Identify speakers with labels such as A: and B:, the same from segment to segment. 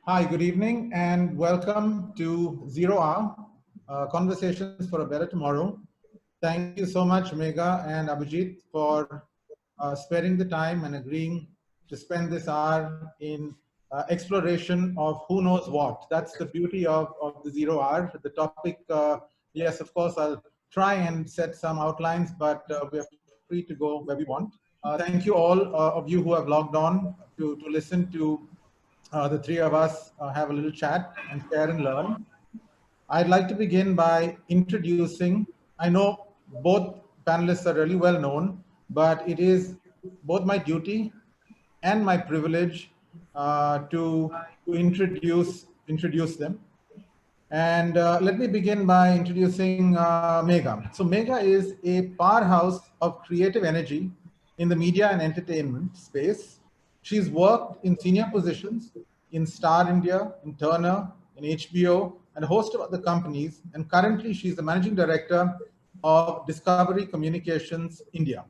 A: Hi, good evening, and welcome to Zero Hour Conversations for a Better Tomorrow. Thank you so much, Megha and Abhijit, for sparing the time and agreeing to spend this hour in exploration of who knows what. That's the beauty of the Zero Hour. The topic, yes, of course, I'll try and set some outlines, but we're free to go where we want. Thank you all of you who have logged on to listen to the three of us have a little chat and share and learn. I'd like to begin by introducing, I know both panelists are really well known, but it is both my duty and my privilege to introduce them. And let me begin by introducing Megha. So Megha is a powerhouse of creative energy in the media and entertainment space. She's worked in senior positions in Star India, in Turner, in HBO, and a host of other companies. And currently, she's the managing director of Discovery Communications India.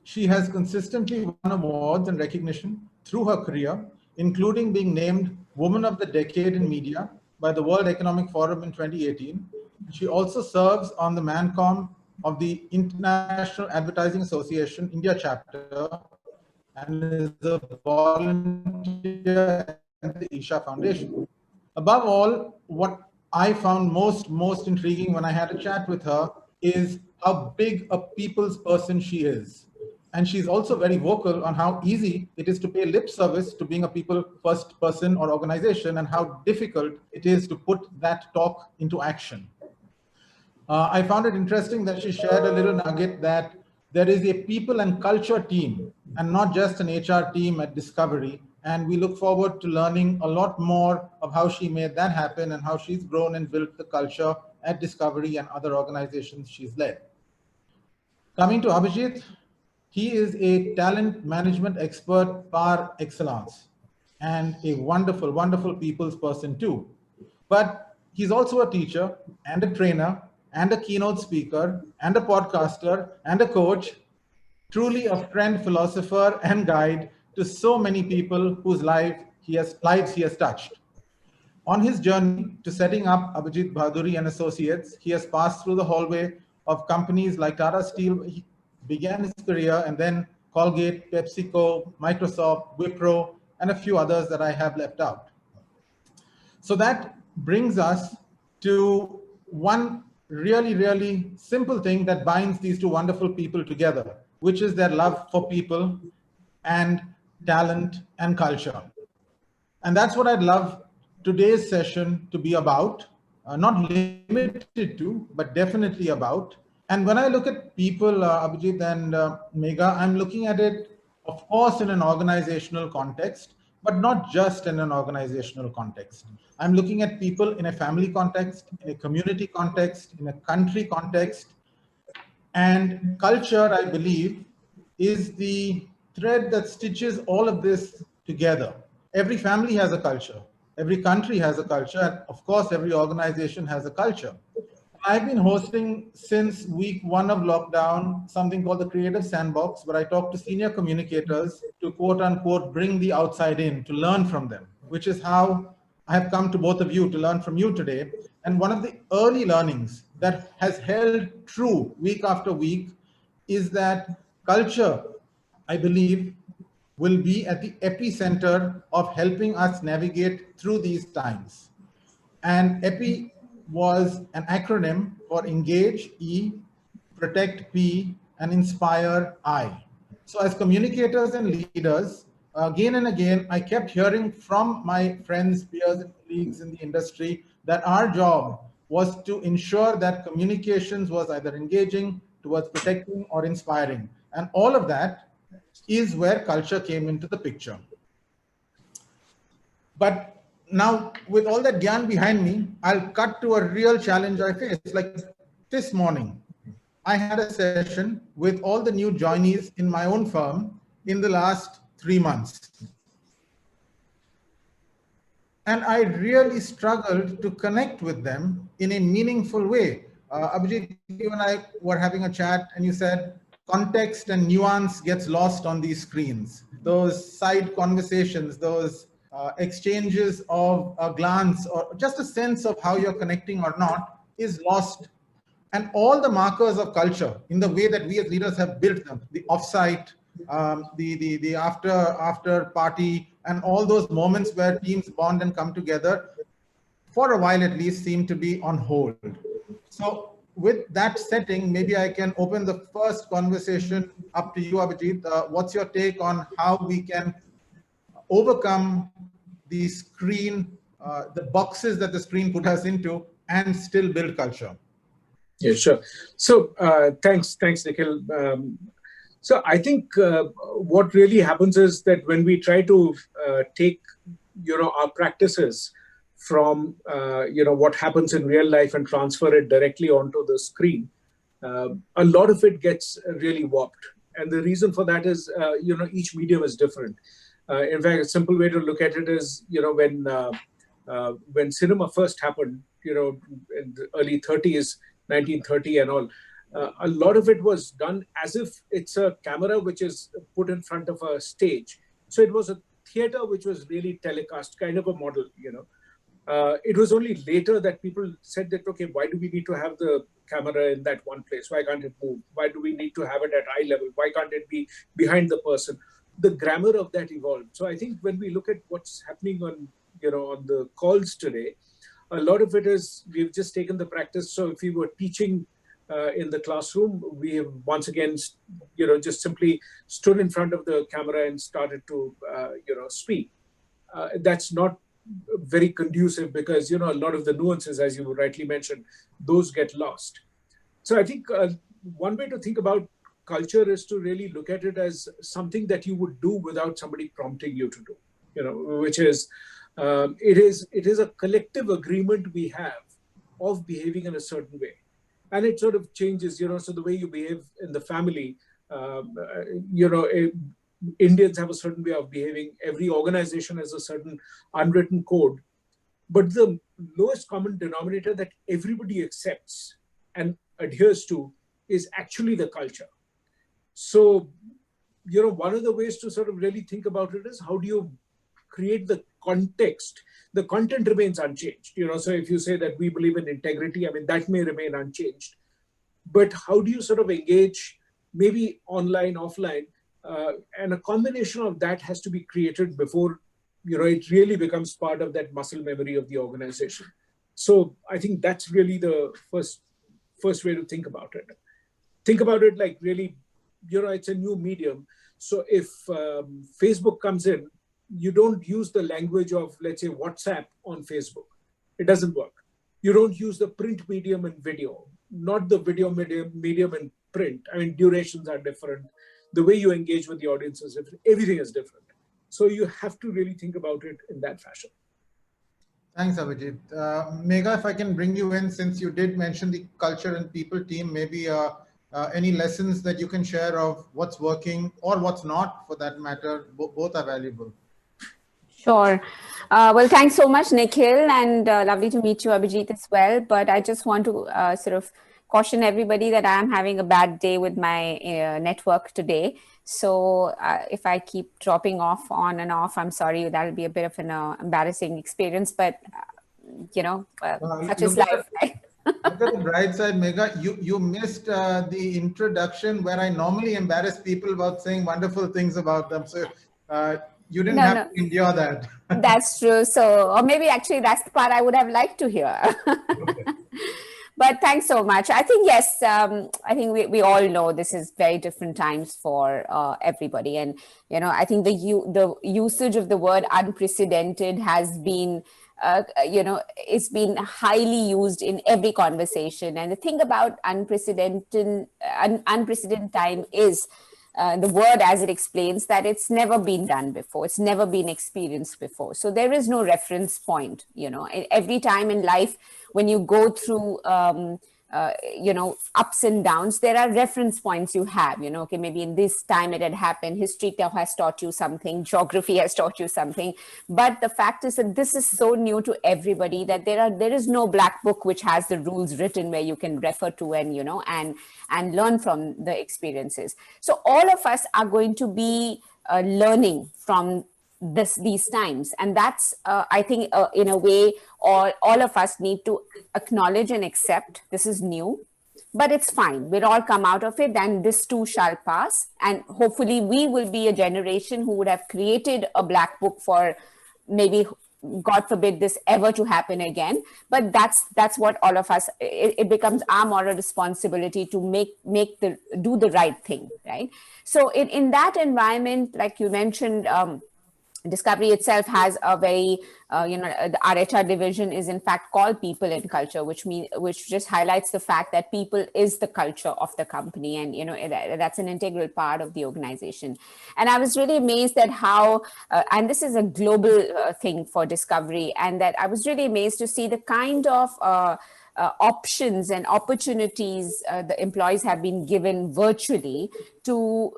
A: She has consistently won awards and recognition through her career, including being named Woman of the Decade in Media by the World Economic Forum in 2018. She also serves on the ManCom of the International Advertising Association India chapter and is a volunteer at the Isha Foundation. Above all, what I found most intriguing when I had a chat with her is how big a people's person she is. And she's also very vocal on how easy it is to pay lip service to being a people first person or organization and how difficult it is to put that talk into action. I found it interesting that she shared a little nugget that there is a people and culture team and not just an HR team at Discovery. And we look forward to learning a lot more of how she made that happen and how she's grown and built the culture at Discovery and other organizations she's led. Coming to Abhijit, he is a talent management expert par excellence and a wonderful, wonderful people's person too. But he's also a teacher and a trainer and a keynote speaker and a podcaster and a coach, truly a friend, philosopher, and guide to so many people whose lives he has touched. On his journey to setting up Abhijit Bhaduri and Associates, he has passed through the hallway of companies like Tata Steel. He began his career, and then Colgate, PepsiCo, Microsoft, Wipro, and a few others that I have left out. So that brings us to one really, really simple thing that binds these two wonderful people together, which is their love for people and talent and culture. And that's what I'd love today's session to be about, not limited to, but definitely about. And when I look at people, Abhijit and Megha, I'm looking at it, of course, in an organizational context, but not just in an organizational context. I'm looking at people in a family context, in a community context, in a country context. And culture, I believe, is the thread that stitches all of this together. Every family has a culture. Every country has a culture. And of course, every organization has a culture. I've been hosting since week one of lockdown something called the Creative Sandbox, where I talk to senior communicators to quote unquote bring the outside in, to learn from them, which is how I have come to both of you to learn from you today. And one of the early learnings that has held true week after week is that culture, I believe, will be at the epicenter of helping us navigate through these times. And EPI was an acronym for Engage, E, Protect, P, and Inspire, I. So as communicators and leaders, again and again, I kept hearing from my friends, peers, and colleagues in the industry that our job was to ensure that communications was either engaging, towards protecting, or inspiring. And all of that is where culture came into the picture. But now, with all that gyan behind me, I'll cut to a real challenge I faced. Like this morning, I had a session with all the new joinees in my own firm in the last 3 months. And I really struggled to connect with them in a meaningful way. Abhijit, you and I were having a chat, and you said context and nuance gets lost on these screens. Those side conversations, those exchanges of a glance or just a sense of how you're connecting or not is lost. And all the markers of culture in the way that we as leaders have built them, the offsite, the after party, and all those moments where teams bond and come together, for a while at least, seem to be on hold. So with that setting, maybe I can open the first conversation up to you, Abhijit. What's your take on how we can overcome the screen, the boxes that the screen put us into, and still build culture?
B: Yeah, sure. So thanks, Nikhil. So I think what really happens is that when we try to take, our practices from, what happens in real life and transfer it directly onto the screen, a lot of it gets really warped. And the reason for that is, each medium is different. In fact, a simple way to look at it is, when cinema first happened, in the early 30s, 1930 and all, a lot of it was done as if it's a camera which is put in front of a stage. So it was a theater which was really telecast, kind of a model, It was only later that people said that, okay, why do we need to have the camera in that one place? Why can't it move? Why do we need to have it at eye level? Why can't it be behind the person? The grammar of that evolved. So I think when we look at what's happening on, on the calls today, a lot of it is we've just taken the practice. So if we were teaching in the classroom, we have once again, just simply stood in front of the camera and started to, speak. That's not very conducive because, a lot of the nuances, as you rightly mentioned, those get lost. So I think one way to think about culture is to really look at it as something that you would do without somebody prompting you to do, which is, it is a collective agreement we have of behaving in a certain way. And it sort of changes, so the way you behave in the family, Indians have a certain way of behaving. Every organization has a certain unwritten code. But the lowest common denominator that everybody accepts and adheres to is actually the culture. So, one of the ways to sort of really think about it is how do you create the context? The content remains unchanged. So if you say that we believe in integrity, I mean, that may remain unchanged. But how do you sort of engage, maybe online, offline, and a combination of that has to be created before, it really becomes part of that muscle memory of the organization. So I think that's really the first way to think about it. Think about it like really, it's a new medium. So if Facebook comes in, you don't use the language of, let's say, WhatsApp on Facebook. It doesn't work. You don't use the print medium in video, not the video medium in print. I mean, durations are different. The way you engage with the audience is different. Everything is different. So you have to really think about it in that fashion.
A: Thanks, Abhijit. Megha, if I can bring you in, since you did mention the culture and people team, maybe any lessons that you can share of what's working or what's not, for that matter. Both are valuable.
C: Sure. Well, thanks so much, Nikhil, and lovely to meet you, Abhijit, as well. But I just want to sort of caution everybody that I am having a bad day with my network today. So if I keep dropping off on and off, I'm sorry, that'll be a bit of an embarrassing experience, but such is life, right?
A: Look at the bright side, Megha. You missed the introduction where I normally embarrass people about saying wonderful things about them. So you didn't have to endure that.
C: That's true. So, or maybe actually that's the part I would have liked to hear. Okay. But thanks so much. I think, yes, I think we all know this is very different times for everybody. And, I think the usage of the word unprecedented has been, it's been highly used in every conversation. And the thing about unprecedented time is, the word as it explains that it's never been done before. It's never been experienced before. So there is no reference point, every time in life when you go through, ups and downs, there are reference points you have, okay, maybe in this time it had happened, history has taught you something, geography has taught you something. But the fact is that this is so new to everybody that there is no black book which has the rules written where you can refer to and learn from the experiences. So all of us are going to be learning from these times. And that's, I think, in a way, all of us need to acknowledge and accept this is new, but it's fine. We'll all come out of it, and this too shall pass. And hopefully we will be a generation who would have created a black book for maybe, God forbid, this ever to happen again. But that's what all of us, it becomes our moral responsibility to do the right thing, right? So in that environment, like you mentioned, Discovery itself has a very, our HR division is in fact called People and Culture, which just highlights the fact that people is the culture of the company, and that's an integral part of the organization. And I was really amazed at how, and this is a global thing for Discovery, and that I was really amazed to see the kind of options and opportunities the employees have been given virtually to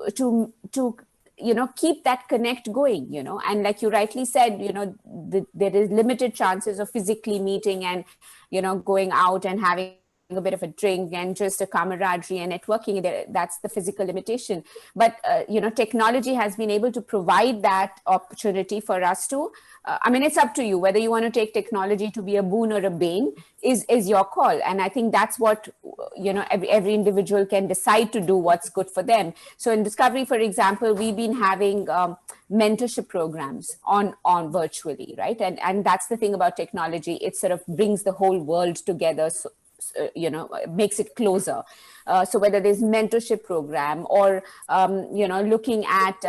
C: keep that connect going, and like you rightly said, there is limited chances of physically meeting and, going out and having a bit of a drink and just a camaraderie and networking. That's the physical limitation. But, technology has been able to provide that opportunity for us to, it's up to you whether you want to take technology to be a boon or a bane is your call. And I think that's what, every individual can decide to do what's good for them. So in Discovery, for example, we've been having mentorship programs on virtually, right? And that's the thing about technology. It sort of brings the whole world together. So, makes it closer. So whether there's mentorship program or, looking at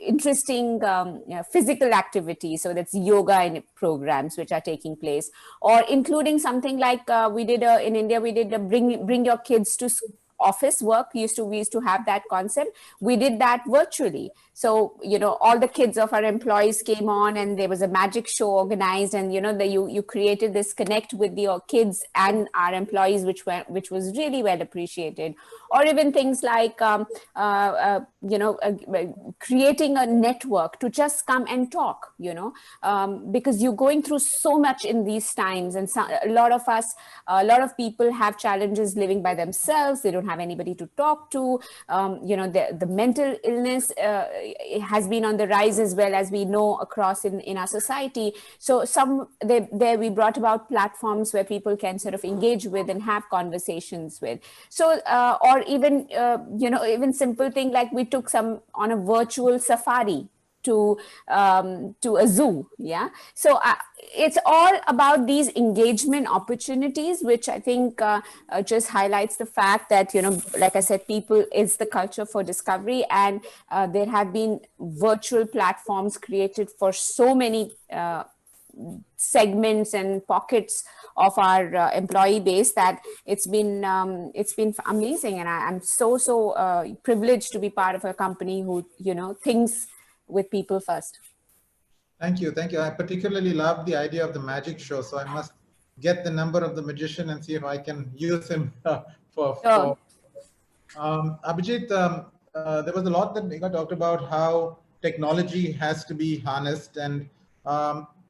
C: interesting physical activities. So that's yoga and programs which are taking place, or including something like we did in India, we did bring your kids to office work. We used to have that concept. We did that virtually. So, all the kids of our employees came on, and there was a magic show organized, and, you created this connect with your kids and our employees, which was really well appreciated. Or even things like, creating a network to just come and talk, because you're going through so much in these times. And a lot of people have challenges living by themselves. They don't have anybody to talk to. The mental illness has been on the rise, as well, as we know, across in our society. So there we brought about platforms where people can sort of engage with and have conversations with. So or even even simple thing like we took some on a virtual safari to a zoo. Yeah. So it's all about these engagement opportunities, which I think just highlights the fact that, like I said, people is the culture for Discovery. And there have been virtual platforms created for so many segments and pockets of our employee base that it's been amazing. And I'm so privileged to be part of a company who, thinks with people first.
A: Thank you. I particularly love the idea of the magic show. So I must get the number of the magician and see if I can use him for. Abhijit, there was a lot that Megha talked about how technology has to be harnessed. And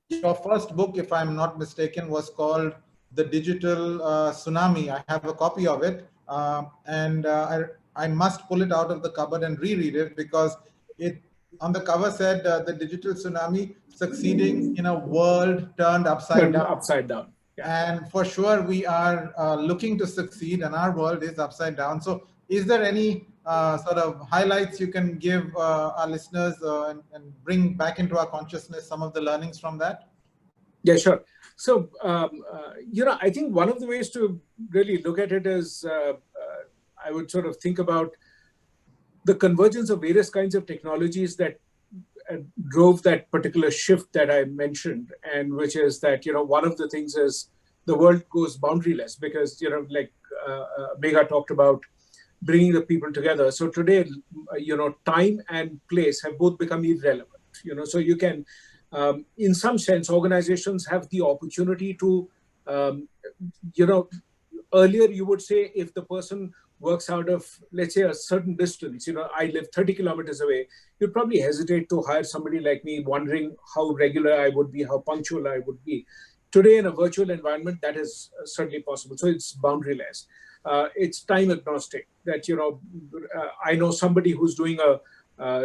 A: your first book, if I'm not mistaken, was called The Digital Tsunami. I have a copy of it. And I must pull it out of the cupboard and reread it, because it on the cover said the digital tsunami succeeding in a world turned upside down. Yeah. And for sure, we are looking to succeed, and our world is upside down. So is there any sort of highlights you can give our listeners and bring back into our consciousness some of the learnings from that?
B: Yeah, sure. So, I think one of the ways to really look at it is I would sort of think about the convergence of various kinds of technologies that drove that particular shift that I mentioned, and which is that, one of the things is the world goes boundaryless, because, like Megha talked about bringing the people together. So today, time and place have both become irrelevant, so you can, in some sense, organizations have the opportunity to, earlier you would say if the person works out of, let's say, a certain distance, I live 30 kilometers away, you'd probably hesitate to hire somebody like me, wondering how regular I would be, how punctual I would be. Today, in a virtual environment, that is certainly possible. So it's boundaryless. It's time agnostic, that, I know somebody who's doing a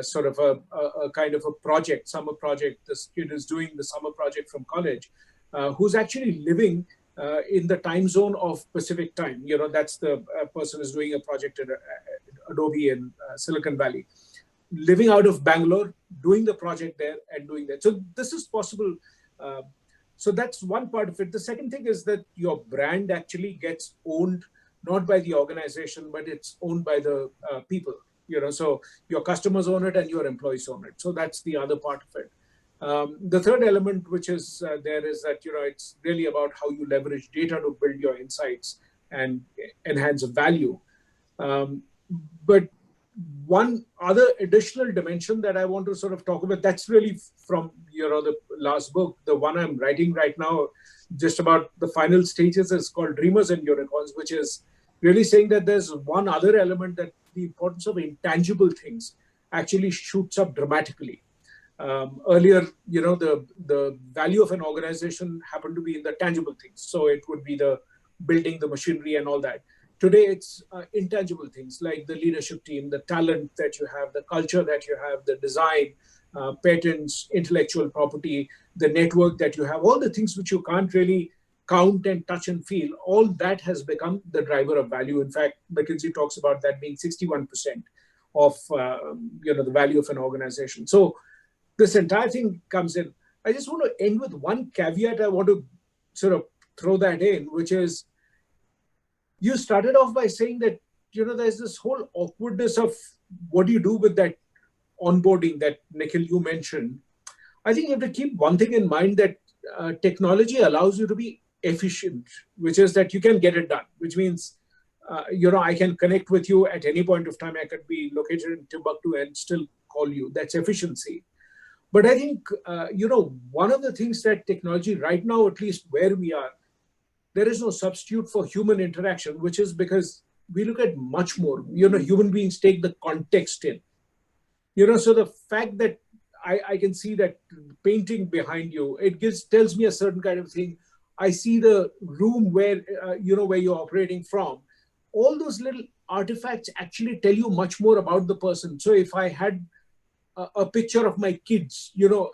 B: sort of a kind of a project, summer project. This kid is doing the summer project from college, who's actually living in the time zone of Pacific time. You know, that's the person is doing a project at Adobe in Silicon Valley, living out of Bangalore, doing the project there and doing that. So this is possible. So that's one part of it. The second thing is that your brand actually gets owned not by the organization, but it's owned by the people. You know, so your customers own it and your employees own it. So that's the other part of it. The third element, which is there, is that, you know, it's really about how you leverage data to build your insights and enhance value. But one other additional dimension that I want to sort of talk about, that's really from, you know, the last book, the one I'm writing right now, just about the final stages, is called Dreamers and Unicorns, which is really saying that there's one other element, that the importance of intangible things actually shoots up dramatically. Earlier, you know, the value of an organization happened to be in the tangible things. So it would be the building, the machinery and all that. Today, it's intangible things like the leadership team, the talent that you have, the culture that you have, the design, patents, intellectual property, the network that you have, all the things which you can't really count and touch and feel. All that has become the driver of value. In fact, McKinsey talks about that being 61% of you know, the value of an organization. So this entire thing comes in. I just want to end with one caveat. I want to sort of throw that in, which is, you started off by saying that, you know, there's this whole awkwardness of what do you do with that onboarding that, Nikhil, you mentioned. I think you have to keep one thing in mind, that technology allows you to be efficient, which is that you can get it done, which means, you know, I can connect with you at any point of time. I could be located in Timbuktu and still call you. That's efficiency. But I think, you know, one of the things that technology right now, at least where we are, there is no substitute for human interaction, which is because we look at much more. You know, human beings take the context in. You know, so the fact that I can see that painting behind you, it tells me a certain kind of thing. I see the room where, you know, where you're operating from. All those little artifacts actually tell you much more about the person. So if I had a picture of my kids, you know,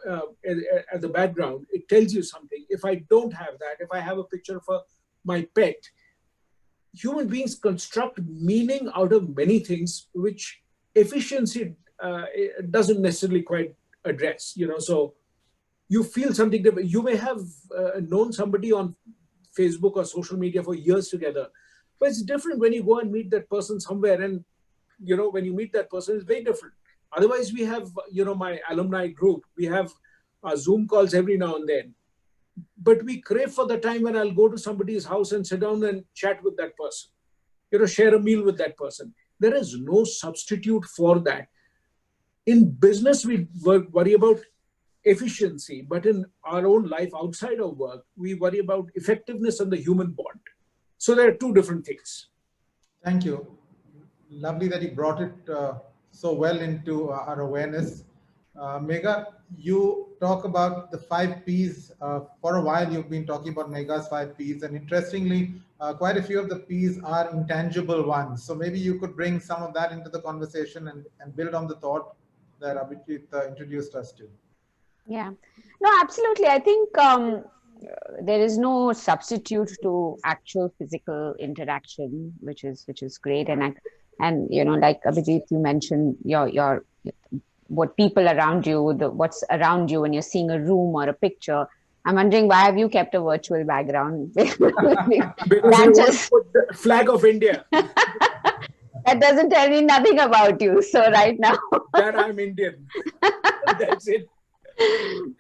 B: at the background, it tells you something. If I don't have that, if I have a picture of my pet, human beings construct meaning out of many things, which efficiency doesn't necessarily quite address, you know. So you feel something different. You may have known somebody on Facebook or social media for years together, but it's different when you go and meet that person somewhere. And, you know, when you meet that person, it's very different. Otherwise, we have, you know, my alumni group, we have Zoom calls every now and then. But we crave for the time when I'll go to somebody's house and sit down and chat with that person, you know, share a meal with that person. There is no substitute for that. In business, we worry about efficiency, but in our own life outside of work, we worry about effectiveness and the human bond. So there are two different things.
A: Thank you. Lovely that you brought it so well into our awareness. Megha, you talk about the 5 Ps. For a while, you've been talking about Megha's 5 Ps, and interestingly, quite a few of the Ps are intangible ones. So maybe you could bring some of that into the conversation and build on the thought that Abhijit introduced us to.
C: Yeah, no, absolutely. I think there is no substitute to actual physical interaction, which is great. And you know, like Abhijit, you mentioned your what people around you, what's around you when you're seeing a room or a picture. I'm wondering, why have you kept a virtual background?
B: Because we want to put the flag of India.
C: That doesn't tell me nothing about you. So right now,
B: that I'm Indian. That's it.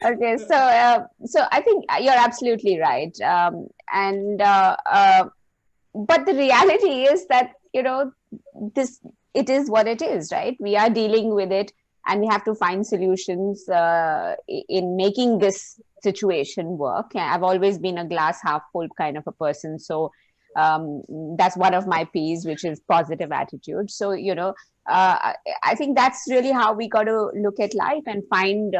C: Okay, so I think you're absolutely right. But the reality is that, you know, it is what it is, right? We are dealing with it, and we have to find solutions in making this situation work. I've always been a glass half full kind of a person. So that's one of my P's, which is positive attitude. So, you know, I think that's really how we got to look at life and find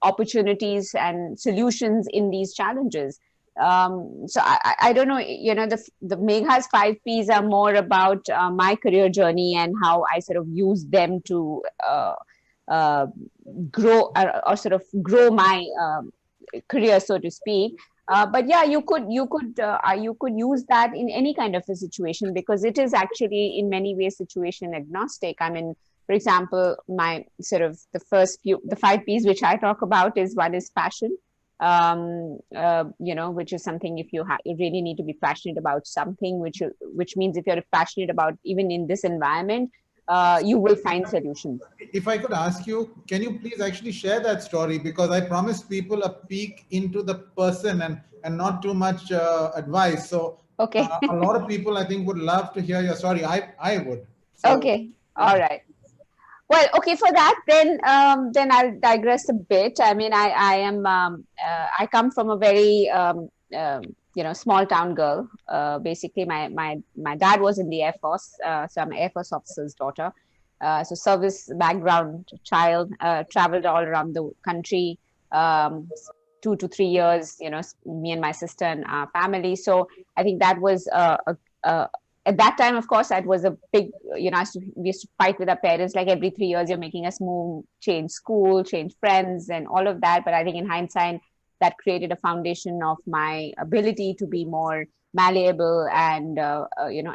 C: opportunities and solutions in these challenges. So I don't know, you know, the Megha's 5 Ps are more about my career journey and how I sort of use them to uh, grow or sort of grow my career, so to speak. But yeah, you could use that in any kind of a situation, because it is actually in many ways situation agnostic. I mean, for example, my sort of the 5 P's which I talk about is, one is passion, which is something, if you really need to be passionate about something, which means if you're passionate about even in this environment, you will find solutions.
A: If I could ask you, can you please actually share that story? Because I promised people a peek into the person and not too much advice. So
C: Okay.
A: a lot of people, I think, would love to hear your story. I would. So,
C: Okay. All right. Well, okay, for that, then I'll digress a bit. I mean, I come from a very small town girl. Basically, my dad was in the Air Force, so I'm an Air Force officer's daughter. So service background child, traveled all around the country, 2 to 3 years. Me and my sister and our family. So I think that was at that time, of course, that was a big, we used to fight with our parents, like every 3 years, you're making us move, change school, change friends, and all of that. But I think in hindsight, that created a foundation of my ability to be more malleable and,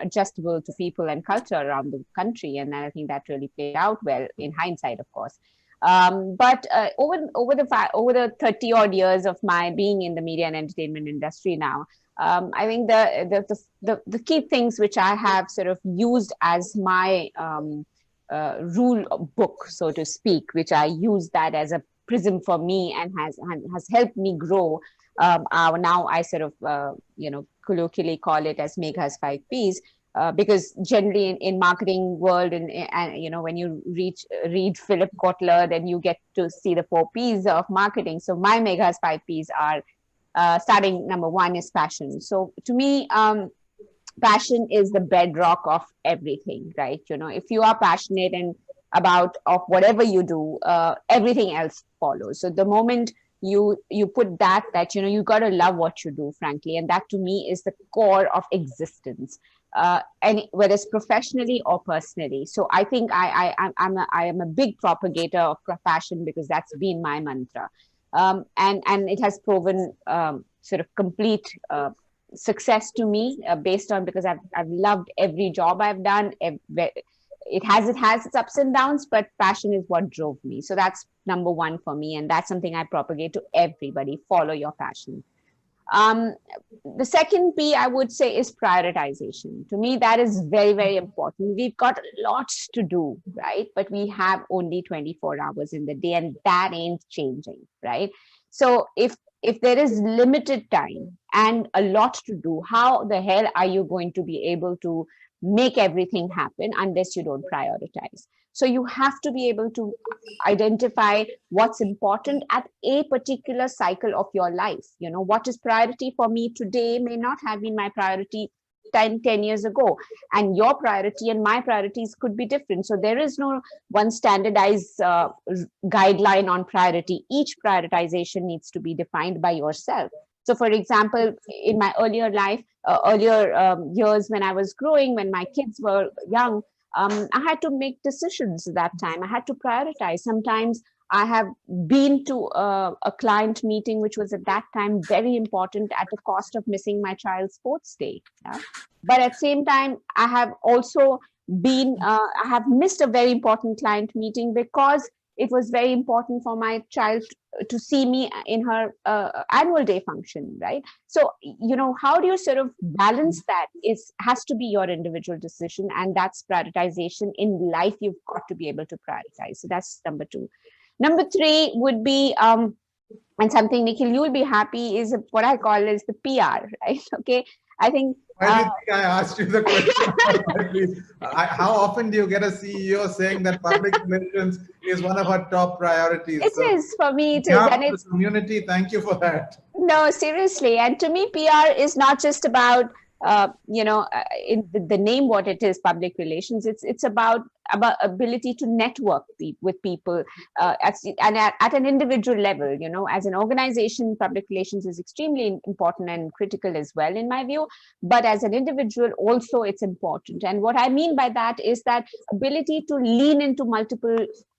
C: adjustable to people and culture around the country. And I think that really played out well in hindsight, of course. But over the 30 odd years of my being in the media and entertainment industry now, I think the key things which I have sort of used as my rule book, so to speak, which I use that as a prism for me and has helped me grow. Now I sort of colloquially call it as Megha's 5 Ps. Because generally in marketing world, and when you read Philip Kotler, then you get to see the 4 Ps of marketing. So my Megha's 5 Ps are, starting number 1 is passion. So to me, passion is the bedrock of everything, right? If you are passionate and about of whatever you do, everything else follows. So the moment you put that you got to love what you do, frankly, and that to me is the core of existence, and whether it's professionally or personally. So I think I am a big propagator of passion, because that's been my mantra. And it has proven sort of complete success to me, based on, because I've loved every job I've done. It has its ups and downs, but passion is what drove me. So that's number 1 for me, and that's something I propagate to everybody. Follow your passion. The second P, I would say, is prioritization. To me, that is very, very important. We've got lots to do, right? But we have only 24 hours in the day, and that ain't changing, right? So if there is limited time and a lot to do, how the hell are you going to be able to make everything happen unless you don't prioritize? So you have to be able to identify what's important at a particular cycle of your life. What is priority for me today may not have been my priority 10 years ago, and your priority and my priorities could be different. So there is no one standardized guideline on priority. Each prioritization needs to be defined by yourself. So for example, in my earlier years, when I was growing, when my kids were young, I had to make decisions at that time. I had to prioritize. Sometimes I have been to a client meeting, which was at that time very important, at the cost of missing my child's sports day. Yeah? But at the same time, I have also I have missed a very important client meeting because it was very important for my child to see me in her annual day function, right? So, how do you sort of balance that? Has to be your individual decision, and that's prioritization. In life, you've got to be able to prioritize. So that's number 2. Number 3 would be, and something, Nikhil, you will be happy, is what I call is the PR, right? Okay. I think.
A: Why do you think I asked you the question? How often do you get a CEO saying that public relations is one of our top priorities?
C: It is, for me, it is.
A: And it's the community. Thank you for that.
C: No, seriously. And to me, PR is not just about, in the name what it is, public relations. It's about ability to network with people at an individual level. As an organization, public relations is extremely important and critical as well, in my view. But as an individual, also it's important. And what I mean by that is that ability to lean into multiple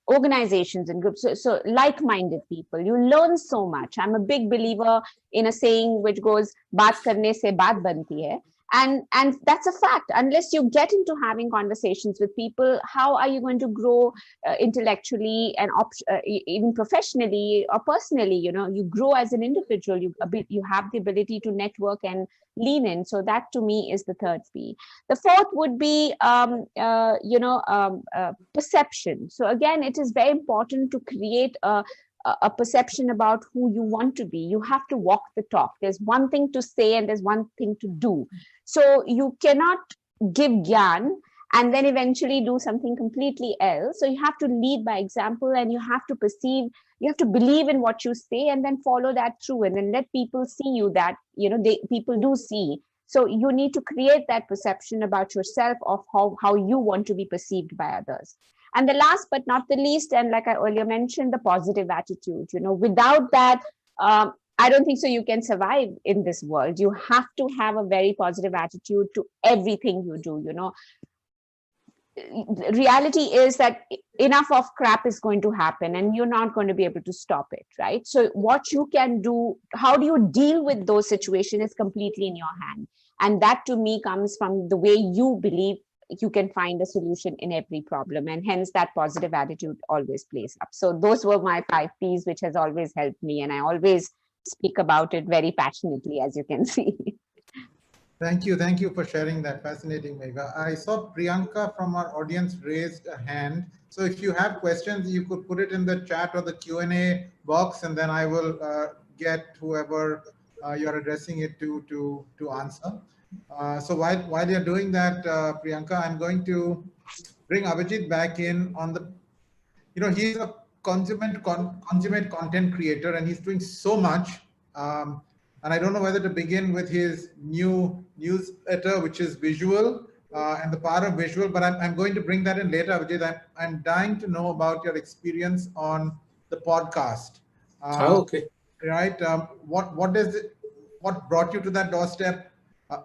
C: organizations and groups, so like-minded people, you learn so much. I'm a big believer in a saying which goes, "Baat karne se baat banti hai." And that's a fact. Unless you get into having conversations with people, how are you going to grow intellectually and even professionally or personally? You grow as an individual. You have the ability to network and lean in. So that to me is the third P. The fourth would be perception. So again, it is very important to create a perception about who you want to be. You have to walk the talk. There's one thing to say and there's one thing to do. So you cannot give gyan and then eventually do something completely else. So you have to lead by example, and you have to believe in what you say and then follow that through, and then let people see you that, people do see. So you need to create that perception about yourself of how you want to be perceived by others. And the last but not the least, and like I earlier mentioned, the positive attitude. Without that, I don't think so you can survive in this world. You have to have a very positive attitude to everything you do. Reality is that enough of crap is going to happen and you're not going to be able to stop it, right? So what you can do, how do you deal with those situations, is completely in your hand. And that to me comes from the way you believe you can find a solution in every problem, and hence that positive attitude always plays up. So those were my 5 Ps, which has always helped me, and I always speak about it very passionately, as you can see.
A: Thank you for sharing that. Fascinating, Megha. I saw Priyanka from our audience raised a hand. So if you have questions, you could put it in the chat or the Q&A box, and then I will get whoever you're addressing it to answer. So while you're doing that, Priyanka, I'm going to bring Abhijit back in on the, he's a consummate content creator, and he's doing so much. And I don't know whether to begin with his new newsletter, which is visual, and the power of visual, but I'm going to bring that in later, Abhijit. I'm dying to know about your experience on the podcast.
B: Okay.
A: Right. What brought you to that doorstep?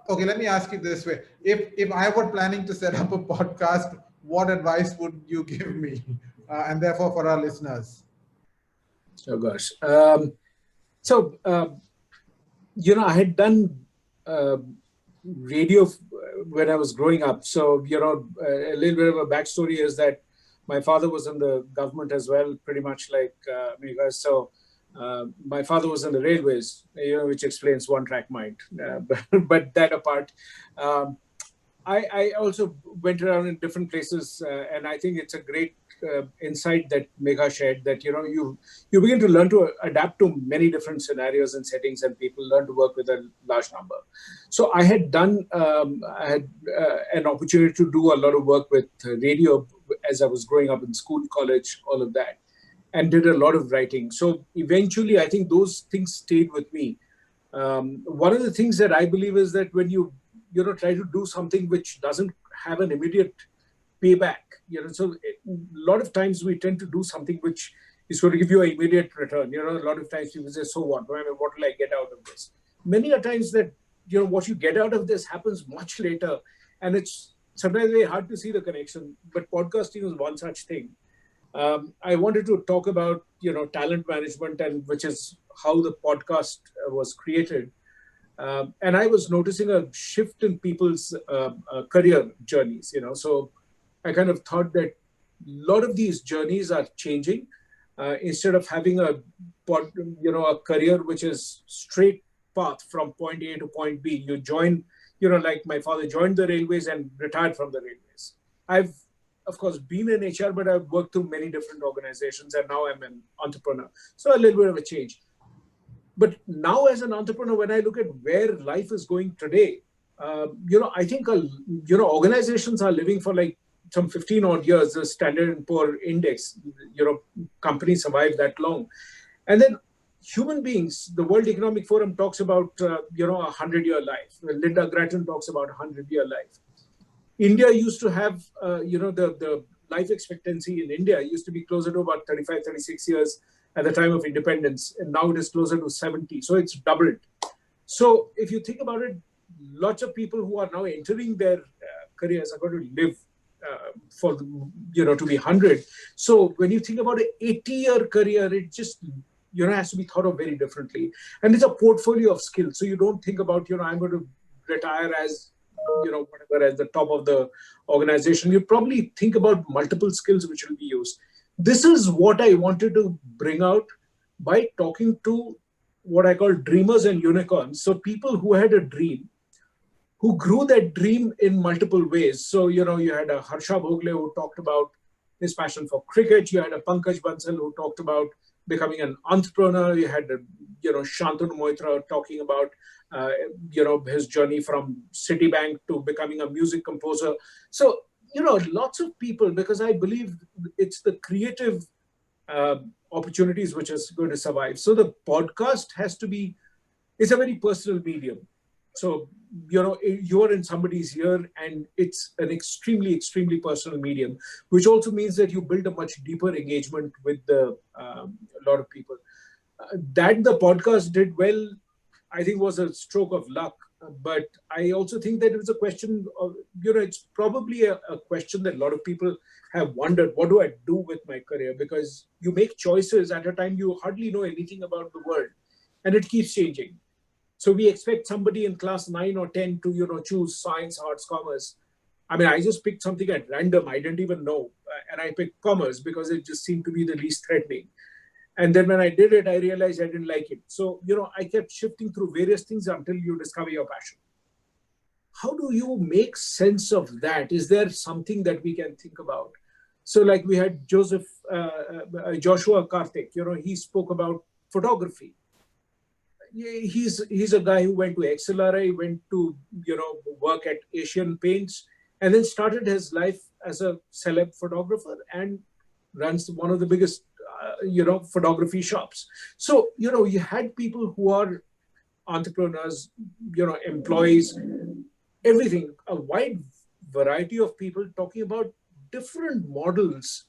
A: Okay, let me ask you this way. If I were planning to set up a podcast, what advice would you give me? And therefore for our listeners?
B: Oh, gosh. I had done radio when I was growing up. So, a little bit of a backstory is that my father was in the government as well, pretty much like Megha. So, my father was in the railways, which explains one-track mind. But that apart, I also went around in different places, and I think it's a great insight that Megha shared, that you begin to learn to adapt to many different scenarios and settings, and people learn to work with a large number. So I had done an opportunity to do a lot of work with radio as I was growing up in school, college, all of that, and did a lot of writing. So eventually, I think those things stayed with me. One of the things that I believe is that when you try to do something which doesn't have an immediate payback, so a lot of times we tend to do something which is going to give you an immediate return. A lot of times people say, so what? What will I get out of this? Many a times that, what you get out of this happens much later, and it's sometimes very hard to see the connection, but podcasting is one such thing. I wanted to talk about, talent management, and which is how the podcast was created. And I was noticing a shift in people's career journeys, so I kind of thought that a lot of these journeys are changing. Instead of having a career which is straight path from point A to point B, you join, like my father joined the railways and retired from the railways. I've, of course, been in HR, but I've worked through many different organizations, and now I'm an entrepreneur. So a little bit of a change. But now as an entrepreneur, when I look at where life is going today, I think, organizations are living for like some 15 odd years, the Standard & Poor index, companies survive that long. And then human beings, the World Economic Forum talks about, 100-year life. Linda Grattan talks about 100-year life. India used to have, the life expectancy in India used to be closer to about 35, 36 years at the time of independence. And now it is closer to 70. So it's doubled. So if you think about it, lots of people who are now entering their careers are going to live for to be 100. So when you think about an 80-year career, it just has to be thought of very differently. And it's a portfolio of skills. So you don't think about I'm going to retire as whatever at the top of the organization. You probably think about multiple skills which will be used. This is what I wanted to bring out by talking to what I call dreamers and unicorns. So people who had a dream, who grew that dream in multiple ways. So, you had a Harsha Bhogle who talked about his passion for cricket. You had a Pankaj Bansal who talked about becoming an entrepreneur. You had, Shantanu Moitra talking about, his journey from Citibank to becoming a music composer. So, lots of people, because I believe it's the creative opportunities which is going to survive. So the podcast it's a very personal medium. So, you're in somebody's ear, and it's an extremely, extremely personal medium, which also means that you build a much deeper engagement with a lot of people. That the podcast did well, I think, was a stroke of luck. But I also think that it was a question of, it's probably a question that a lot of people have wondered, what do I do with my career? Because you make choices at a time you hardly know anything about the world, and it keeps changing. So we expect somebody in class 9 or 10 to, choose science, arts, commerce. I mean, I just picked something at random. I didn't even know. And I picked commerce because it just seemed to be the least threatening. And then when I did it, I realized I didn't like it. So, I kept shifting through various things until you discover your passion. How do you make sense of that? Is there something that we can think about? So like we had Joshua Karthik, he spoke about photography. He's a guy who went to XLRI, went to, work at Asian Paints, and then started his life as a celeb photographer and runs one of the biggest, photography shops. So, you had people who are entrepreneurs, employees, everything, a wide variety of people talking about different models.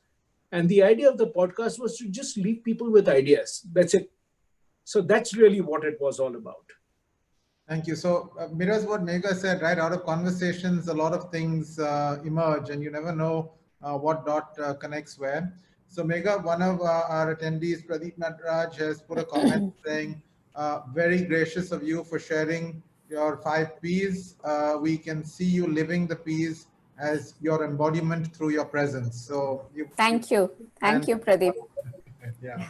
B: And the idea of the podcast was to just leave people with ideas. That's it. So that's really what it was all about.
A: Thank you. So mirrors what Megha said, right? Out of conversations, a lot of things emerge, and you never know what dot connects where. So Megha, one of our attendees, Pradeep Natraj, has put a comment saying, very gracious of you for sharing your 5 Ps. We can see you living the Ps as your embodiment through your presence. So
C: thank you. Thank you, Pradeep.
A: Yeah.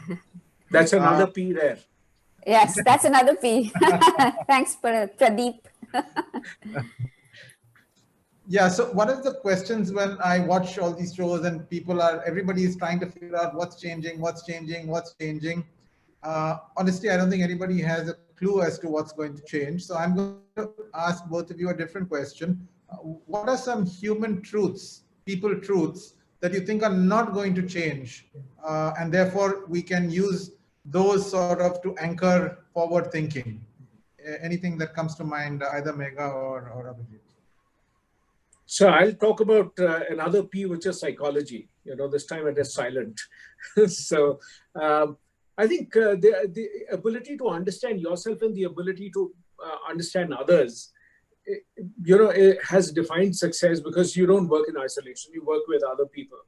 B: That's another P there.
C: Yes, that's another P. Thanks, Pradeep.
A: Yeah, so one of the questions when I watch all these shows and everybody is trying to figure out what's changing. Honestly, I don't think anybody has a clue as to what's going to change. So I'm going to ask both of you a different question. What are some human truths, people truths, that you think are not going to change? And therefore, we can use those sort of to anchor forward thinking. Anything that comes to mind, either Megha or Abhijit?
B: So I'll talk about another P, which is psychology. This time it is silent. So I think the ability to understand yourself and the ability to understand others, it has defined success, because you don't work in isolation. You work with other people.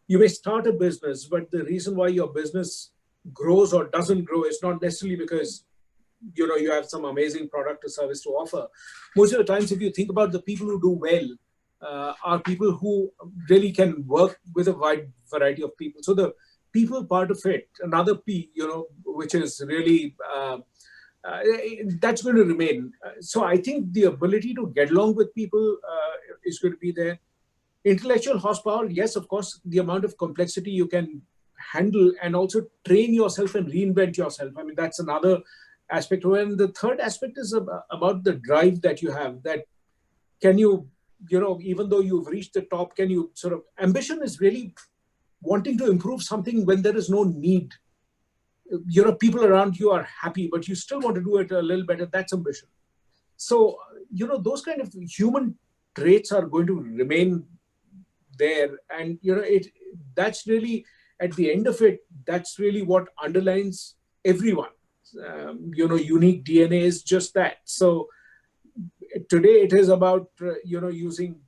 B: You may start a business, but the reason why your business grows or doesn't grow is not necessarily because you have some amazing product or service to offer. Most of the times, if you think about the people who do well, are people who really can work with a wide variety of people. So the people part of it, another P, which is really, that's going to remain. So I think the ability to get along with people is going to be there. Intellectual horsepower, yes, of course, the amount of complexity you can handle, and also train yourself and reinvent yourself. I mean, that's another aspect. And the third aspect is about the drive that you have, that can you, even though you've reached the top, can you sort of, ambition is really wanting to improve something when there is no need. People around you are happy, but you still want to do it a little better. That's ambition. So, those kind of human traits are going to remain there. And, that's really, at the end of it, that's really what underlines everyone. Unique DNA is just that. So today it is about, using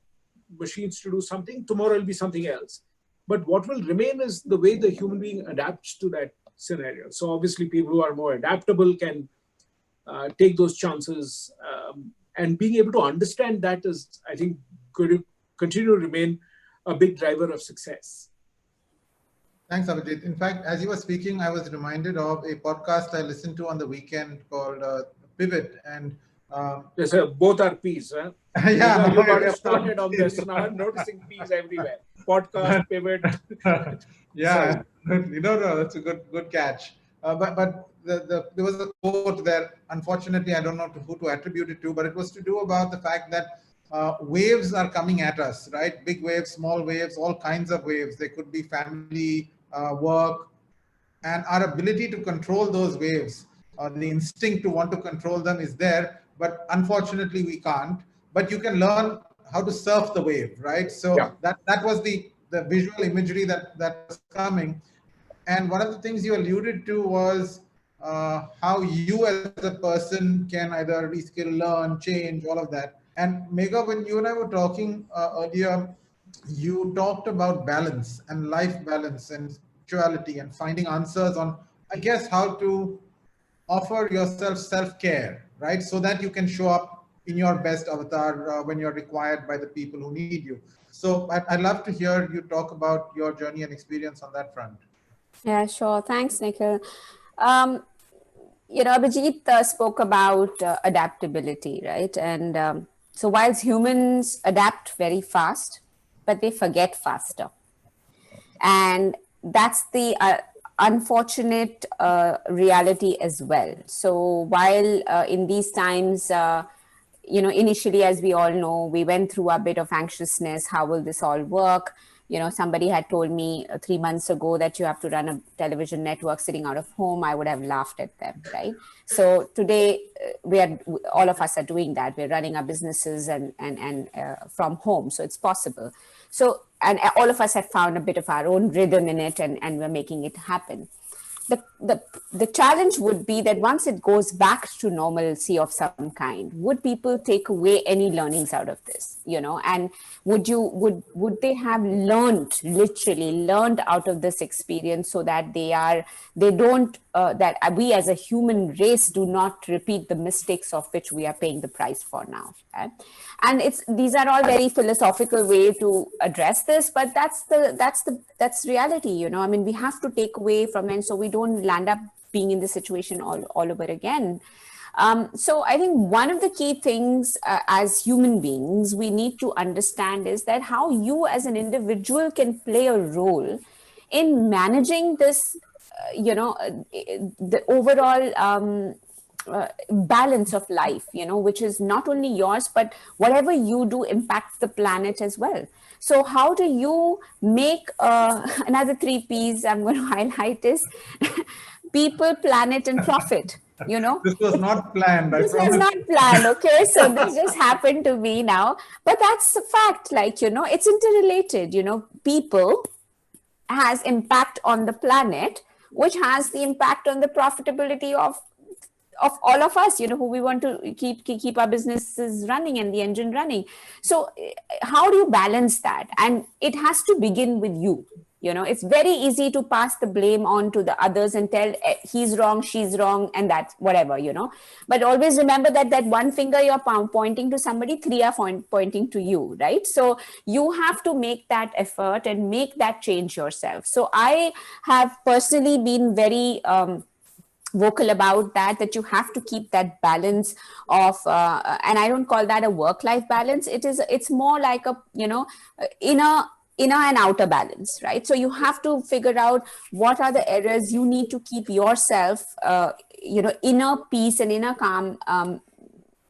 B: machines to do something, tomorrow will be something else. But what will remain is the way the human being adapts to that scenario. So obviously people who are more adaptable can take those chances, and being able to understand that is, I think, going to continue to remain a big driver of success.
A: Thanks, Abhijit. In fact, as you were speaking, I was reminded of a podcast I listened to on the weekend called Pivot. And
B: yes, both are P's. Huh?
A: Yeah,
B: you got it started on this. Now I'm noticing P's everywhere. Podcast, Pivot.
A: Yeah, that's a good catch. But there was a quote there. Unfortunately, I don't know who to attribute it to, but it was to do about the fact that waves are coming at us, right? Big waves, small waves, all kinds of waves. They could be family, work, and our ability to control those waves, the instinct to want to control them is there, but unfortunately we can't. But you can learn how to surf the wave, right? So
B: Yeah.
A: that was the visual imagery that was coming. And one of the things you alluded to was how you as a person can either reskill, learn, change, all of that. And Megha, when you and I were talking earlier, you talked about balance and life balance and spirituality and finding answers on, I guess, how to offer yourself self-care, right? So that you can show up in your best avatar when you're required by the people who need you. So I'd love to hear you talk about your journey and experience on that front.
C: Yeah, sure. Thanks, Nikhil. Abhijit spoke about adaptability, right? And so whilst humans adapt very fast, but they forget faster. And that's the unfortunate reality as well. So while in these times, initially, as we all know, we went through a bit of anxiousness. How will this all work? Somebody had told me 3 months ago that you have to run a television network sitting out of home. I would have laughed at them, right? So today, all of us are doing that. We're running our businesses and from home, so it's possible. So, and all of us have found a bit of our own rhythm in it, and we're making it happen. The challenge would be that once it goes back to normalcy of some kind, would people take away any learnings out of this? And would they have literally learned out of this experience, so that that we as a human race do not repeat the mistakes of which we are paying the price for now? Okay? And these are all very philosophical way to address this, but that's reality. I mean, we have to take away from it so we don't land up being in this situation all over again. So I think one of the key things as human beings we need to understand is that how you as an individual can play a role in managing this, the overall balance of life, which is not only yours, but whatever you do impacts the planet as well. So how do you make another 3 P's I'm going to highlight is people, planet, and profit.
A: This was not planned.
C: This was not planned. Okay. So this just happened to me now, but that's a fact. Like, it's interrelated. People has impact on the planet, which has the impact on the profitability of all of us, who we want to keep our businesses running and the engine running. So how do you balance that? And it has to begin with you. It's very easy to pass the blame on to the others and tell he's wrong, she's wrong, and that's whatever, But always remember that one finger you're pointing to somebody, 3 are pointing to you, right? So you have to make that effort and make that change yourself. So I have personally been very vocal about that you have to keep that balance of and I don't call that a work-life balance. It's more like a inner and outer balance, right? So you have to figure out what are the areas you need to keep yourself inner peace and inner calm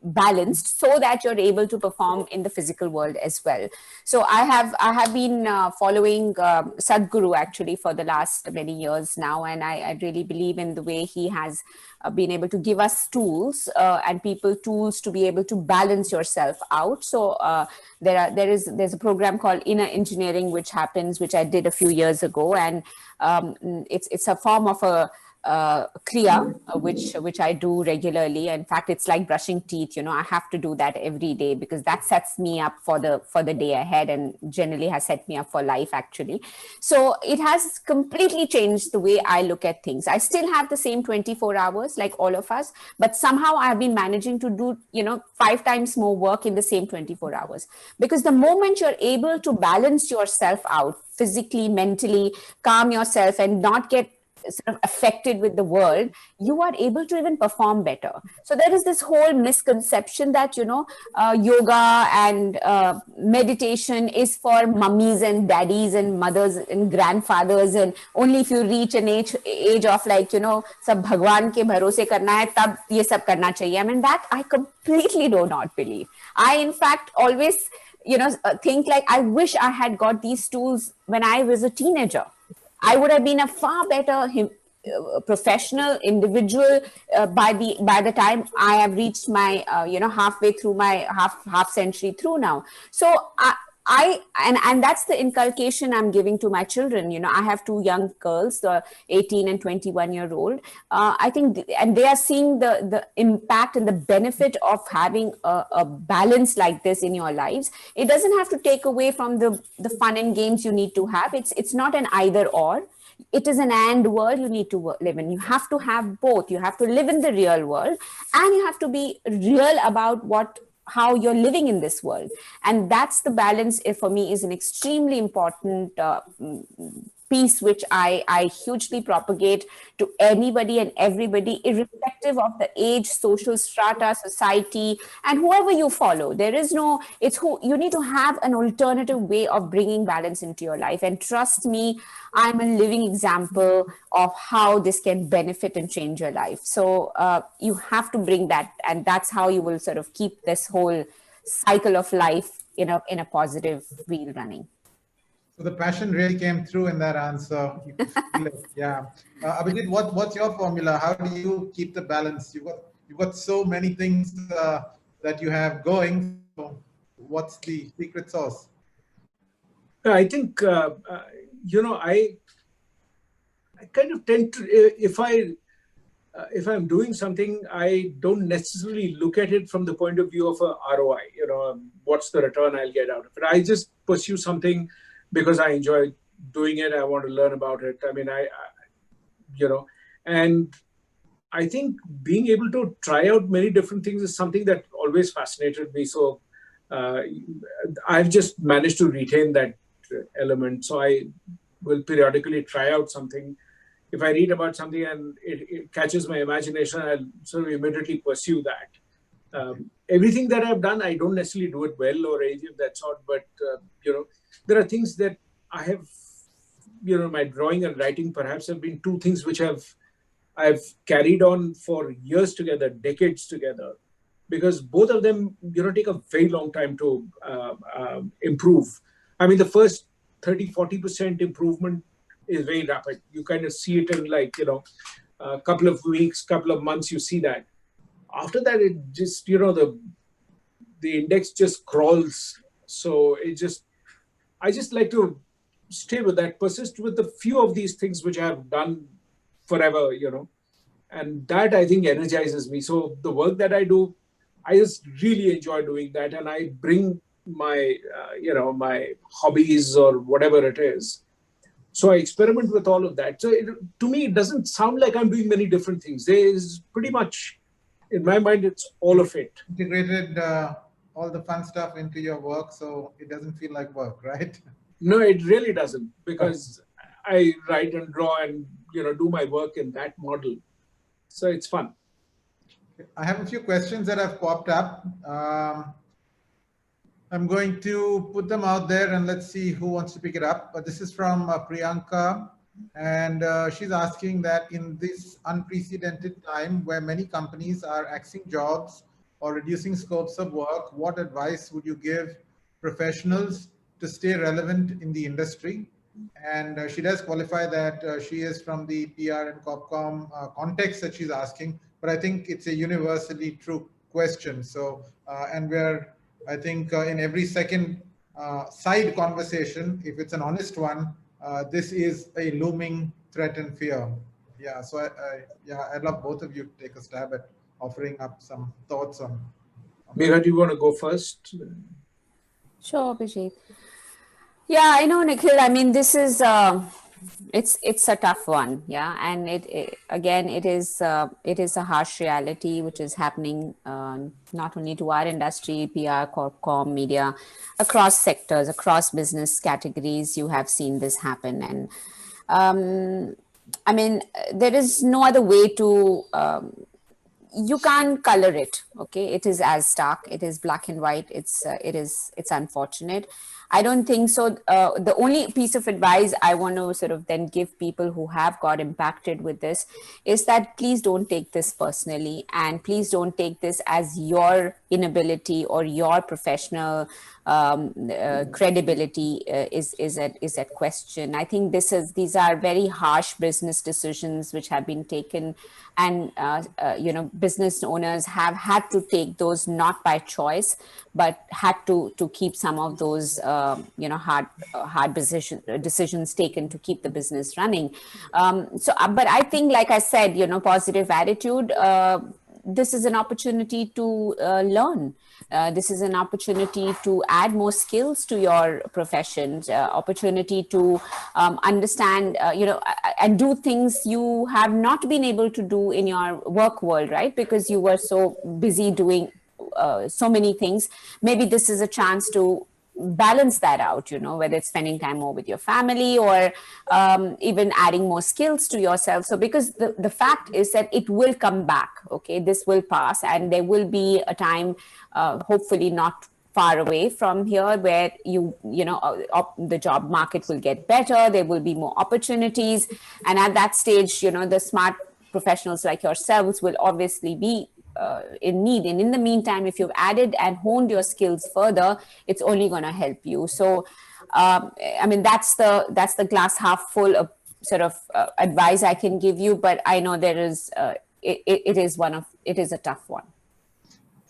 C: balanced, so that you're able to perform in the physical world as well. So I have been following Sadhguru actually for the last many years now, and I really believe in the way he has been able to give us tools and people tools to be able to balance yourself out. So there's a program called Inner Engineering which I did a few years ago, and it's a form of a kriya, which I do regularly. In fact, it's like brushing teeth. I have to do that every day because that sets me up for the day ahead, and generally has set me up for life actually. So it has completely changed the way I look at things. I still have the same 24 hours like all of us, but somehow I've been managing to do 5 times more work in the same 24 hours, because the moment you're able to balance yourself out physically, mentally, calm yourself and not get sort of affected with the world, you are able to even perform better. So there is this whole misconception that yoga and meditation is for mummies and daddies and mothers and grandfathers, and only if you reach an age of सब भगवान के भरोसे करना है तब ये सब करना चाहिए. I mean, that I completely do not believe. I in fact always think like, I wish I had got these tools when I was a teenager. I would have been a far better professional individual by the time I have reached my halfway through my half century through now. So and that's the inculcation I'm giving to my children. I have 2 young girls, 18 and 21-year-old. I think, and they are seeing the impact and the benefit of having a balance like this in your lives. It doesn't have to take away from the fun and games you need to have. It's not an either or. It is an and world you need to live in. You have to have both. You have to live in the real world, and you have to be real about how you're living in this world. And that's the balance, for me, is an extremely important piece, which I hugely propagate to anybody and everybody, irrespective of the age, social strata, society, and whoever you follow. There is no, you need to have an alternative way of bringing balance into your life. And trust me, I'm a living example of how this can benefit and change your life. So you have to bring that, and that's how you will sort of keep this whole cycle of life in a positive wheel running.
A: So the passion really came through in that answer. You could feel it. Yeah. Abhijit, what's your formula? How do you keep the balance? You've got so many things that you have going. So what's the secret sauce?
B: I think I kind of tend to, if I'm doing something, I don't necessarily look at it from the point of view of a ROI. What's the return I'll get out of it? I just pursue something because I enjoy doing it. I want to learn about it. I mean, and I think being able to try out many different things is something that always fascinated me. So I've just managed to retain that element. So I will periodically try out something. If I read about something and it catches my imagination, I'll sort of immediately pursue that. Everything that I've done, I don't necessarily do it well or anything of that sort, but there are things that I have, my drawing and writing perhaps have been 2 things which I've carried on for years together, decades together, because both of them, take a very long time to improve. I mean, the first 30-40% improvement is very rapid. You kind of see it in a couple of weeks, couple of months, you see that. After that, it just, the index just crawls. So I just like to stay with that, persist with a few of these things which I have done forever, and that I think energizes me. So the work that I do, I just really enjoy doing that, and I bring my, my hobbies or whatever it is. So I experiment with all of that. So to me, it doesn't sound like I'm doing many different things. There is pretty much, in my mind, it's all of it.
A: Integrated all the fun stuff into your work, so it doesn't feel like work, right?
B: No, it really doesn't, because I write and draw and do my work in that model. So it's fun.
A: I have a few questions that have popped up. I'm going to put them out there and let's see who wants to pick it up. This is from Priyanka, and she's asking that in this unprecedented time where many companies are axing jobs or reducing scopes of work, what advice would you give professionals to stay relevant in the industry? And she does qualify that she is from the PR and Corpcom context that she's asking, but I think it's a universally true question. So, and I think in every second side conversation, if it's an honest one, this is a looming threat and fear. Yeah, so I'd love both of you to take a stab at offering up some thoughts on that.
B: Megha, do you want to go first?
C: Sure, Abhijit. Yeah, I know, Nikhil. I mean, this is it's a tough one, yeah, and again it is a harsh reality which is happening not only to our industry, PR, corp, com, media, across sectors, across business categories. You have seen this happen, and I mean, there is no other way to. You can't color it. Okay, it is as stark, it is black and white. It's unfortunate. I don't think so. The only piece of advice I want to sort of then give people who have got impacted with this is that please don't take this personally, and please don't take this as your inability or your professional credibility is at question. I think these are very harsh business decisions which have been taken, and business owners have had to take those not by choice, but had to keep some of those hard decisions taken to keep the business running. But I think, like I said, positive attitude. This is an opportunity to learn. This is an opportunity to add more skills to your profession, opportunity to understand, and do things you have not been able to do in your work world, right? Because you were so busy doing so many things. Maybe this is a chance to balance that out, whether it's spending time more with your family or even adding more skills to yourself. So because the fact is that it will come back, okay, this will pass, and there will be a time, hopefully not far away from here, where the job market will get better, there will be more opportunities, and at that stage, the smart professionals like yourselves will obviously be in need. And in the meantime, if you've added and honed your skills further, it's only going to help you. So I mean, that's the glass half full of sort of advice I can give you, but I know there is it is a tough one.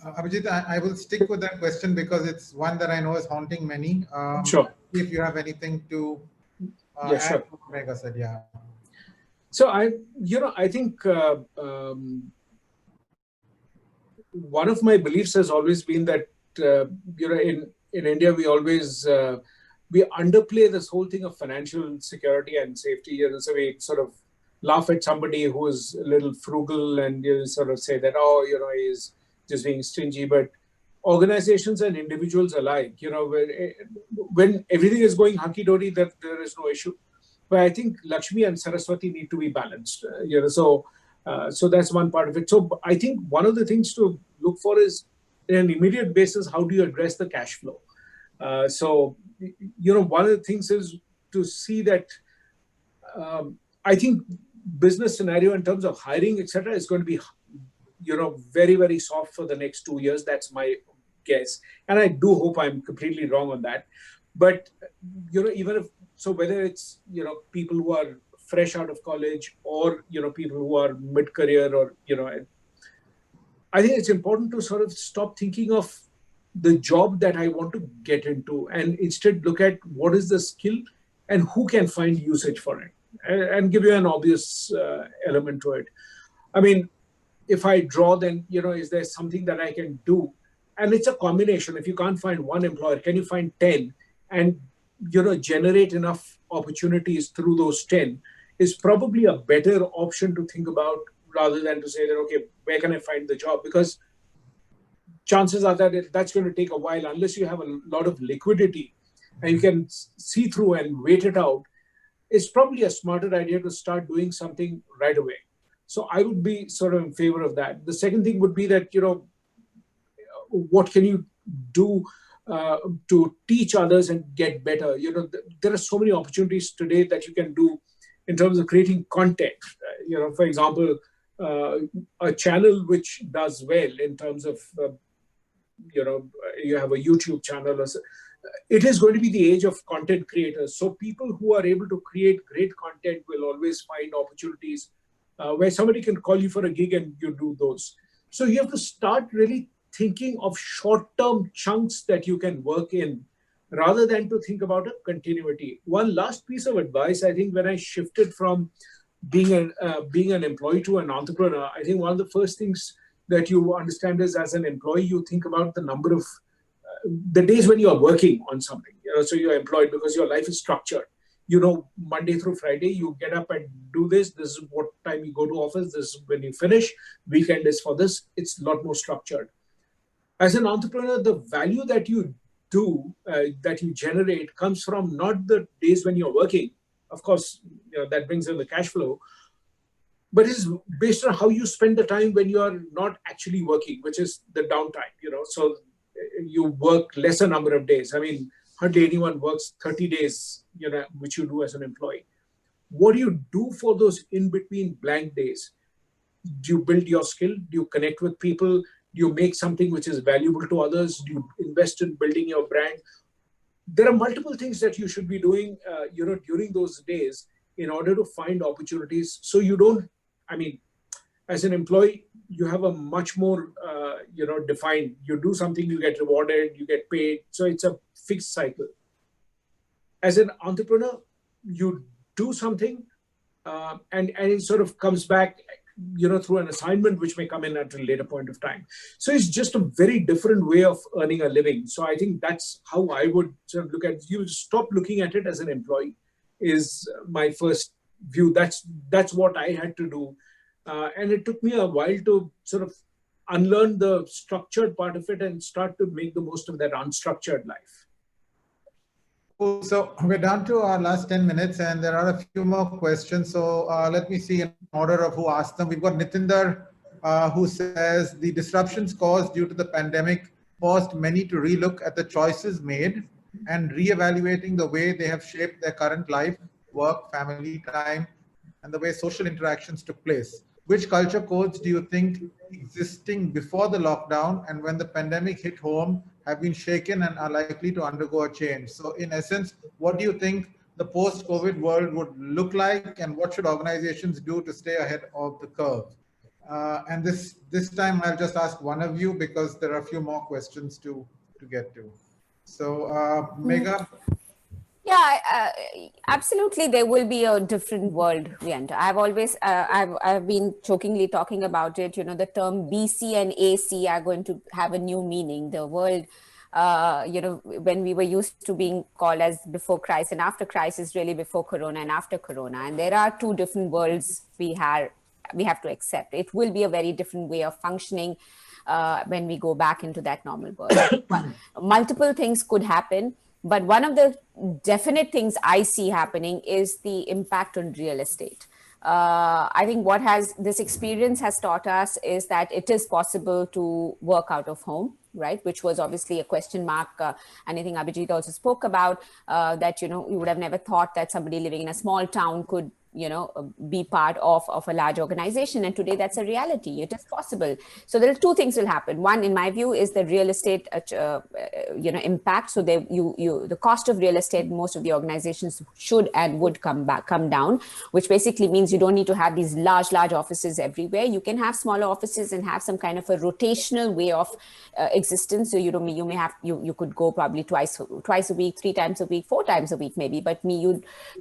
A: Abhijit, I will stick with that question because it's one that I know is haunting many.
B: Sure.
A: If you have anything to
B: Yeah,
A: add
B: sure.
A: to what Megha said, yeah.
B: So I think one of my beliefs has always been that in India we always we underplay this whole thing of financial security and safety. So we sort of laugh at somebody who is a little frugal, and sort of say that, oh, he's just being stingy. But organizations and individuals alike, when everything is going hunky-dory, that there is no issue. But I think Lakshmi and Saraswati need to be balanced. So that's one part of it. So I think one of the things to look for is, in an immediate basis, how do you address the cash flow? So one of the things is to see that I think business scenario in terms of hiring, etc., is going to be very, very soft for the next 2 years. That's my guess, and I do hope I'm completely wrong on that. But even if so, whether it's people who are fresh out of college, or people who are mid-career, or I think it's important to sort of stop thinking of the job that I want to get into, and instead look at what is the skill and who can find usage for it, and give you an obvious element to it. I mean, if I draw, then is there something that I can do? And it's a combination. If you can't find one employer, can you find 10 and generate enough opportunities through those 10? Is probably a better option to think about, rather than to say that, okay, where can I find the job? Because chances are that that's going to take a while, unless you have a lot of liquidity and you can see through and wait it out. It's probably a smarter idea to start doing something right away. So I would be sort of in favor of that. The second thing would be that, what can you do to teach others and get better? There are so many opportunities today that you can do in terms of creating content. For example, a channel which does well in terms of, you have a YouTube channel. It is going to be the age of content creators. So people who are able to create great content will always find opportunities where somebody can call you for a gig and you do those. So you have to start really thinking of short-term chunks that you can work in, rather than to think about a continuity. One last piece of advice, I think, when I shifted from being an employee to an entrepreneur, I think one of the first things that you understand is, as an employee, you think about the number of the days when you are working on something. So you're employed because your life is structured. Monday through Friday, you get up and do this. This is what time you go to office. This is when you finish. Weekend is for this. It's a lot more structured. As an entrepreneur, the value that you do, that you generate, comes from not the days when you're working. Of course, that brings in the cash flow, but it's based on how you spend the time when you are not actually working, which is the downtime. So you work lesser number of days. I mean, hardly anyone works 30 days, which you do as an employee. What do you do for those in between blank days? Do you build your skill? Do you connect with people? Do you make something which is valuable to others? Do you invest in building your brand? There are multiple things that you should be doing, during those days in order to find opportunities. So you don't, as an employee, you have a much more, defined, you do something, you get rewarded, you get paid. So it's a fixed cycle. As an entrepreneur, you do something and it sort of comes back, through an assignment, which may come in at a later point of time. So it's just a very different way of earning a living. So I think that's how I would sort of look at it. You stop looking at it as an employee is my first view. That's what I had to do. And it took me a while to sort of unlearn the structured part of it and start to make the most of that unstructured life.
A: So we're down to our last 10 minutes and there are a few more questions. So let me see in order of who asked them. We've got Nitinder who says the disruptions caused due to the pandemic forced many to relook at the choices made and reevaluating the way they have shaped their current life, work, family time, and the way social interactions took place. Which culture codes do you think existing before the lockdown and when the pandemic hit home have been shaken and are likely to undergo a change? So in essence, what do you think the post-COVID world would look like and what should organizations do to stay ahead of the curve? And this time I'll just ask one of you because there are a few more questions to get to. So Megha?
C: Yeah, absolutely. There will be a different world we enter. I've always, I've been jokingly talking about it. The term BC and AC are going to have a new meaning. The world, when we were used to being called as before crisis and after crisis, really before Corona and after Corona. And there are two different worlds we have to accept. It will be a very different way of functioning when we go back into that normal world. Multiple things could happen. But one of the definite things I see happening is the impact on real estate. I think what this experience has taught us is that it is possible to work out of home, right? Which was obviously a question mark. And I think Abhijit also spoke about that, you would have never thought that somebody living in a small town could be part of a large organization. And today that's a reality. It is possible. So there are two things will happen. One, in my view, is the real estate, impact. So the cost of real estate, most of the organizations should and would come down, which basically means you don't need to have these large offices everywhere. You can have smaller offices and have some kind of a rotational way of existence. So you could go probably twice a week, 3 times a week, 4 times a week, maybe. But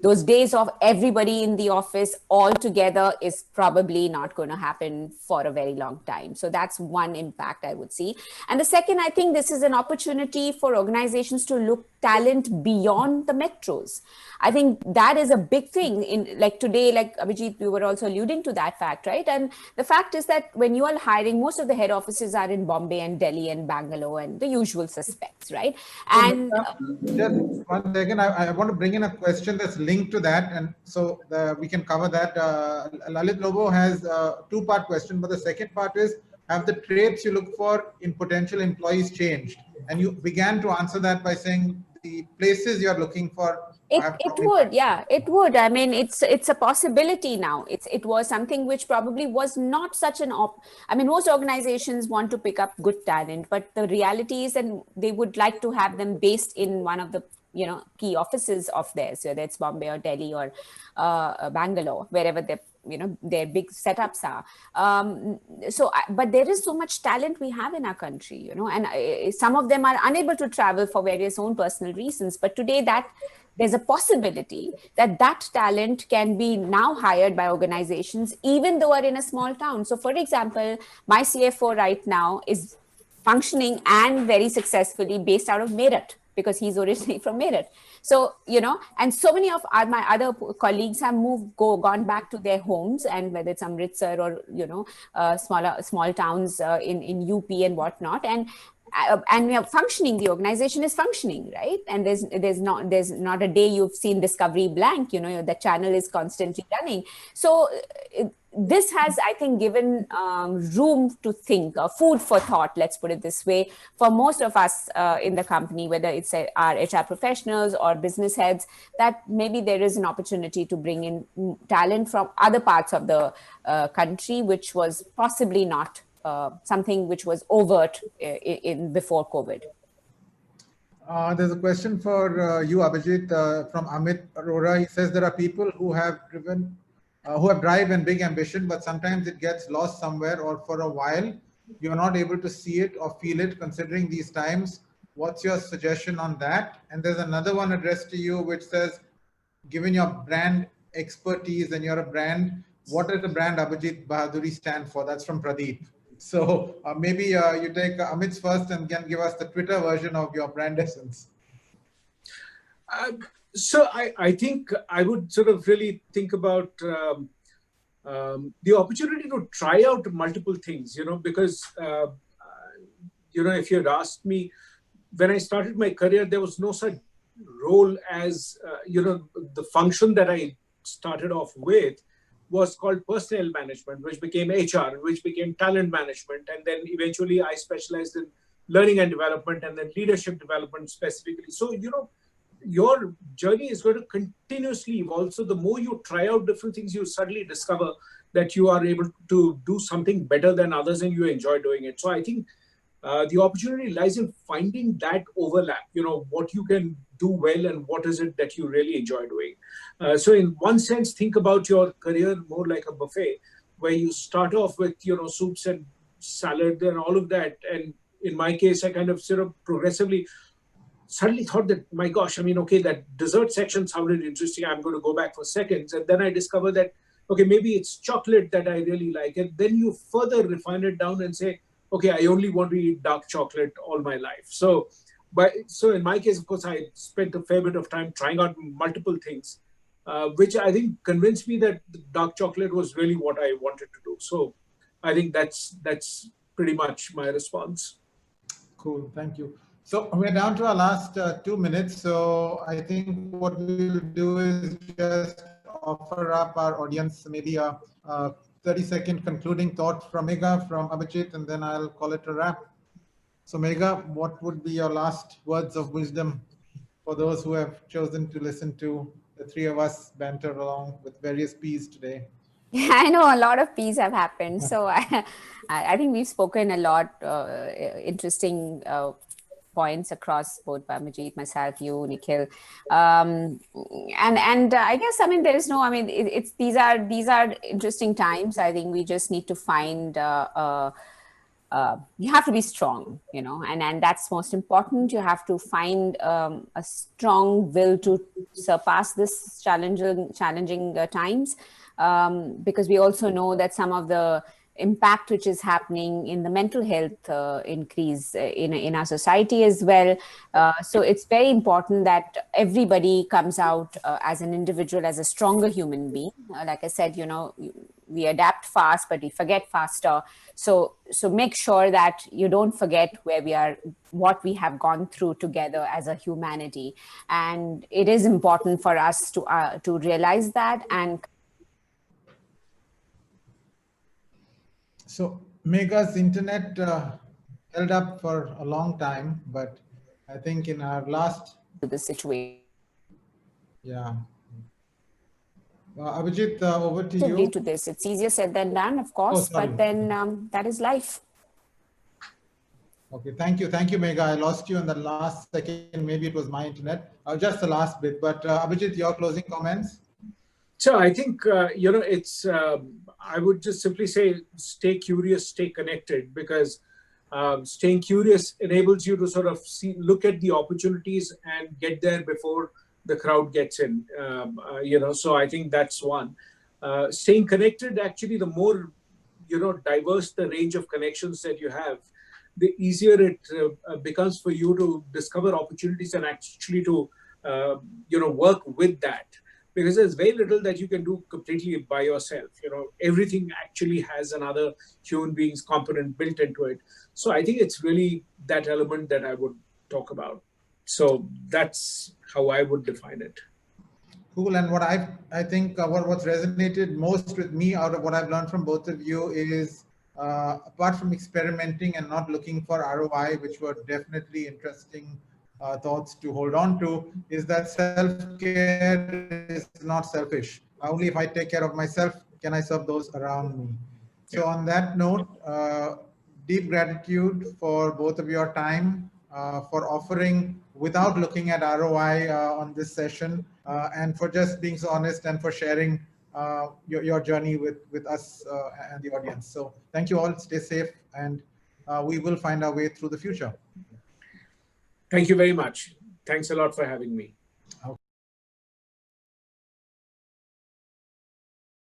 C: those days of everybody in the office all together is probably not going to happen for a very long time. So that's one impact I would see. And the second, I think this is an opportunity for organizations to look talent beyond the metros. I think that is a big thing in today, like Abhijit, we were also alluding to that fact, right? And the fact is that when you are hiring, most of the head offices are in Bombay and Delhi and Bangalore and the usual suspects, right? And
A: just one second, I want to bring in a question that's linked to that. And so we can cover that. Lalit Lobo has a 2-part question, but the second part is, have the traits you look for in potential employees changed? And you began to answer that by saying the places you're looking for.
C: It would, yeah, it would. I mean, it's a possibility now. It was something which probably was not such most organizations want to pick up good talent, but the reality is that they would like to have them based in one of the key offices of theirs, whether it's Bombay or Delhi or Bangalore, wherever their big setups are. But there is so much talent we have in our country, and some of them are unable to travel for various own personal reasons. But today that there's a possibility that that talent can be now hired by organizations, even though are in a small town. So, for example, my CFO right now is functioning and very successfully based out of Meerut, because he's originally from Meerut. So, and so many of my other colleagues have gone back to their homes, and whether it's Amritsar or, small towns in UP and whatnot. And we are functioning, the organization is functioning, right? And there's not a day you've seen Discovery blank, the channel is constantly running. So this has, I think, given room to think, food for thought, let's put it this way, for most of us in the company, whether it's our HR professionals or business heads, that maybe there is an opportunity to bring in talent from other parts of the country, which was possibly not something which was overt in before COVID.
A: There's a question for you, Abhijit, from Amit Arora. He says there are people who have drive and big ambition, but sometimes it gets lost somewhere, or for a while you're not able to see it or feel it. Considering these times, what's your suggestion on that? And there's another one addressed to you, which says, given your brand expertise and you're a brand, what does the brand Abhijit Bhaduri stand for? That's from Pradeep. So maybe you take Amit's first and can give us the Twitter version of your brand essence.
B: So I think I would sort of really think about the opportunity to try out multiple things, because, if you had asked me, when I started my career, there was no such role as, the function that I started off with was called personnel management, which became HR, which became talent management. And then eventually I specialized in learning and development, and then leadership development specifically. So, your journey is going to continuously evolve. So the more you try out different things, you suddenly discover that you are able to do something better than others and you enjoy doing it. So I think the opportunity lies in finding that overlap, what you can do well and what is it that you really enjoy doing. So in one sense, think about your career more like a buffet, where you start off with, soups and salad and all of that. And in my case, I kind of sort of progressively suddenly thought that, my gosh, okay, that dessert section sounded interesting. I'm going to go back for seconds. And then I discovered that, okay, maybe it's chocolate that I really like. And then you further refine it down and say, okay, I only want to eat dark chocolate all my life. So in my case, of course, I spent a fair bit of time trying out multiple things, which I think convinced me that dark chocolate was really what I wanted to do. So I think that's pretty much my response.
A: Cool, thank you. So we're down to our last 2 minutes. So I think what we'll do is just offer up our audience maybe a 30-second concluding thought from Megha, from Abhijit, and then I'll call it a wrap. So Megha, what would be your last words of wisdom for those who have chosen to listen to the three of us banter along with various P's today?
C: I know a lot of P's have happened. So I think we've spoken a lot, interesting points across both Abhijit, myself, you, Nikhil, and I guess there is no. It's these are interesting times. I think we just need to find. You have to be strong, and that's most important. You have to find a strong will to surpass this challenging times, because we also know that some of the impact which is happening in the mental health increase in our society as well. So it's very important that everybody comes out as an individual, as a stronger human being. Like I said, we adapt fast, but we forget faster. So make sure that you don't forget where we are, what we have gone through together as a humanity. And it is important for us to realize that. And
A: so Megha's internet held up for a long time, but I think in our last
C: the situation.
A: Yeah. Abhijit, over to you.
C: To this, it's easier said than done, of course, but then that is life.
A: Okay, thank you, Megha. I lost you in the last second. Maybe it was my internet. Just the last bit, but Abhijit, your closing comments.
B: So I think it's. I would just simply say, stay curious, stay connected, because staying curious enables you to sort of look at the opportunities and get there before the crowd gets in. So I think that's one. Staying connected, actually, the more diverse the range of connections that you have, the easier it becomes for you to discover opportunities and actually to work with that, because there's very little that you can do completely by yourself. Everything actually has another human being's component built into it. So I think it's really that element that I would talk about. So that's how I would define it.
A: Cool. And I think what's resonated most with me out of what I've learned from both of you is, apart from experimenting and not looking for ROI, which were definitely interesting thoughts to hold on to, is that self-care is not selfish. Only if I take care of myself can I serve those around me. So on that note, deep gratitude for both of your time, for offering without looking at ROI on this session, and for just being so honest and for sharing your journey with us and the audience. So thank you all. Stay safe, and we will find our way through the future.
B: Thank you very much. Thanks a lot for having me.